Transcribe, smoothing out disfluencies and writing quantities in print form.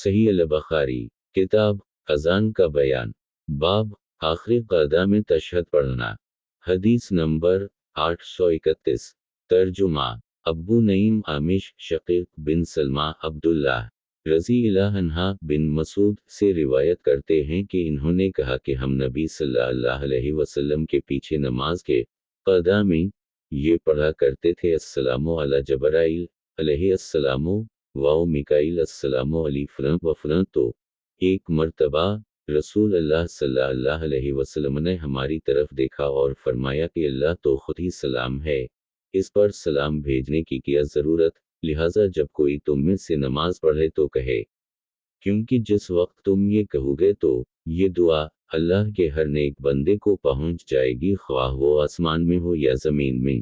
صحیح البخاری کتاب اذان کا بیان باب آخری قعدہ میں تشہد پڑھنا حدیث نمبر 831 ترجمہ ابو نعیم عامش شقیق بن سلمہ عبداللہ رضی اللہ عنہ بن مسعود سے روایت کرتے ہیں کہ انہوں نے کہا کہ ہم نبی صلی اللہ علیہ وسلم کے پیچھے نماز کے قعدہ میں یہ پڑھا کرتے تھے السلام علی جبرائیل علیہ السلام و میکائیل السلام علی فلان و فلان۔ تو ایک مرتبہ رسول اللہ صلی اللہ علیہ وسلم نے ہماری طرف دیکھا اور فرمایا کہ اللہ تو خود ہی سلام ہے، اس پر سلام بھیجنے کی کیا ضرورت، لہٰذا جب کوئی تم میں سے نماز پڑھے تو کہے، کیونکہ جس وقت تم یہ کہو گے تو یہ دعا اللہ کے ہر نیک بندے کو پہنچ جائے گی، خواہ وہ آسمان میں ہو یا زمین میں۔